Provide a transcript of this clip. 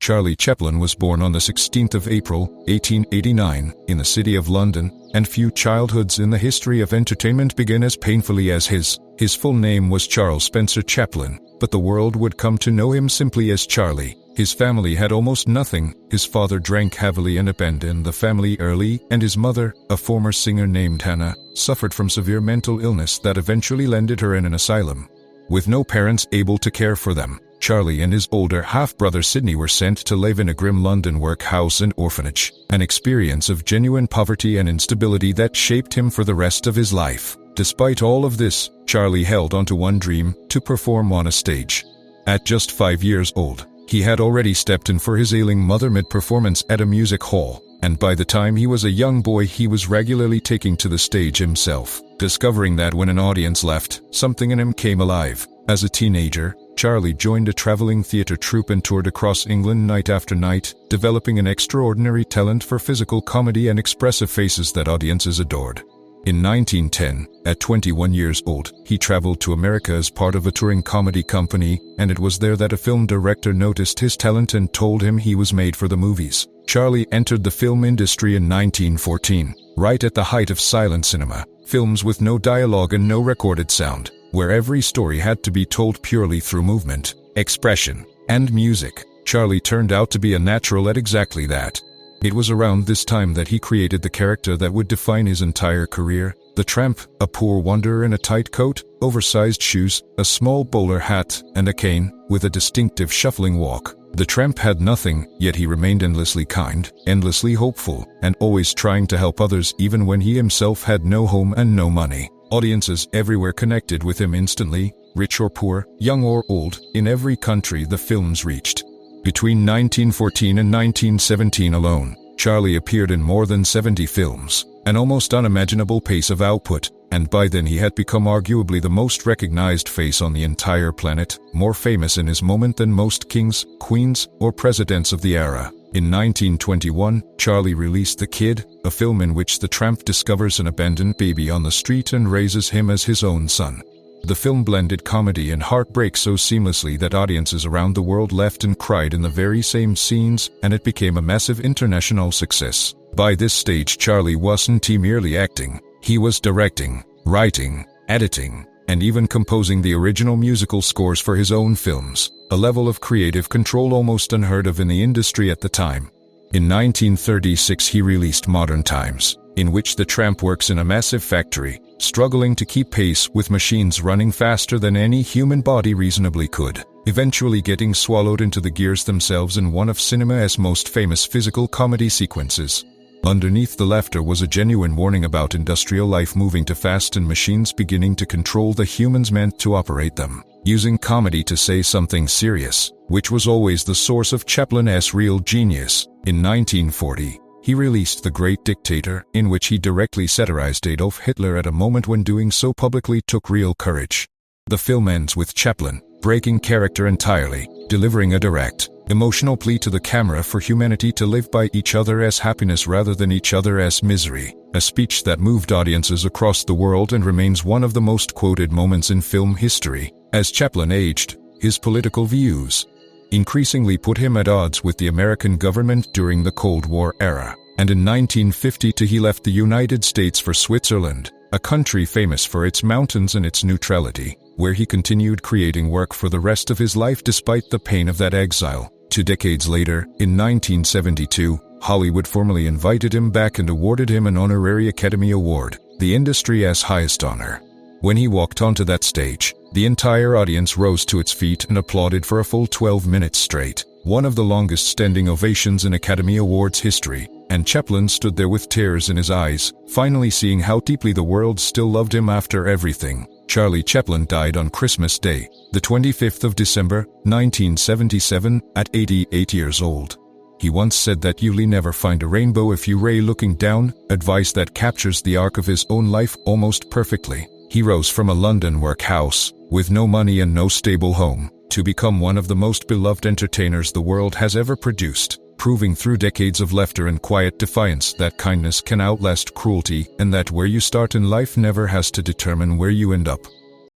Charlie Chaplin was born on the 16th of April, 1889, in the city of London, and few childhoods in the history of entertainment begin as painfully as his. His full name was Charles Spencer Chaplin, but the world would come to know him simply as Charlie. His family had almost nothing. His father drank heavily and abandoned the family early, and his mother, a former singer named Hannah, suffered from severe mental illness that eventually landed her in an asylum. With no parents able to care for them, Charlie and his older half-brother Sidney were sent to live in a grim London workhouse and orphanage, an experience of genuine poverty and instability that shaped him for the rest of his life. Despite all of this, Charlie held onto one dream: to perform on a stage. At just 5 years old, he had already stepped in for his ailing mother mid-performance at a music hall, and by the time he was a young boy he was regularly taking to the stage himself, discovering that when an audience left, something in him came alive. As a teenager, Charlie joined a traveling theater troupe and toured across England night after night, developing an extraordinary talent for physical comedy and expressive faces that audiences adored. In 1910, at 21 years old, he traveled to America as part of a touring comedy company, and it was there that a film director noticed his talent and told him he was made for the movies. Charlie entered the film industry in 1914, right at the height of silent cinema, films with no dialogue and no recorded sound, where every story had to be told purely through movement, expression, and music. Charlie turned out to be a natural at exactly that. It was around this time that he created the character that would define his entire career: the Tramp, a poor wanderer in a tight coat, oversized shoes, a small bowler hat, and a cane, with a distinctive shuffling walk. The Tramp had nothing, yet he remained endlessly kind, endlessly hopeful, and always trying to help others even when he himself had no home and no money. Audiences everywhere connected with him instantly, rich or poor, young or old, in every country the films reached. Between 1914 and 1917 alone, Charlie appeared in more than 70 films, an almost unimaginable pace of output, and by then he had become arguably the most recognized face on the entire planet, more famous in his moment than most kings, queens, or presidents of the era. In 1921, Charlie released The Kid, a film in which the Tramp discovers an abandoned baby on the street and raises him as his own son. The film blended comedy and heartbreak so seamlessly that audiences around the world laughed and cried in the very same scenes, and it became a massive international success. By this stage, Charlie wasn't merely acting. He was directing, writing, editing, and even composing the original musical scores for his own films, a level of creative control almost unheard of in the industry at the time. In 1936 he released Modern Times, in which the Tramp works in a massive factory, struggling to keep pace with machines running faster than any human body reasonably could, eventually getting swallowed into the gears themselves in one of cinema's most famous physical comedy sequences. Underneath the laughter was a genuine warning about industrial life moving too fast and machines beginning to control the humans meant to operate them, using comedy to say something serious, which was always the source of Chaplin's real genius. In 1940, he released The Great Dictator, in which he directly satirized Adolf Hitler at a moment when doing so publicly took real courage. The film ends with Chaplin breaking character entirely, delivering a direct, emotional plea to the camera for humanity to live by each other as happiness rather than each other as misery, a speech that moved audiences across the world and remains one of the most quoted moments in film history. As Chaplin aged, his political views increasingly put him at odds with the American government during the Cold War era, and in 1952 he left the United States for Switzerland, a country famous for its mountains and its neutrality, where he continued creating work for the rest of his life despite the pain of that exile. 2 decades later, in 1972, Hollywood formally invited him back and awarded him an honorary Academy Award, the industry's highest honor. When he walked onto that stage, the entire audience rose to its feet and applauded for a full 12 minutes straight, one of the longest standing ovations in Academy Awards history, and Chaplin stood there with tears in his eyes, finally seeing how deeply the world still loved him after everything. Charlie Chaplin died on Christmas Day, the 25th of December, 1977, at 88 years old. He once said that you'll never find a rainbow if you're looking down, advice that captures the arc of his own life almost perfectly. He rose from a London workhouse, with no money and no stable home, to become one of the most beloved entertainers the world has ever produced, proving through decades of laughter and quiet defiance that kindness can outlast cruelty, and that where you start in life never has to determine where you end up.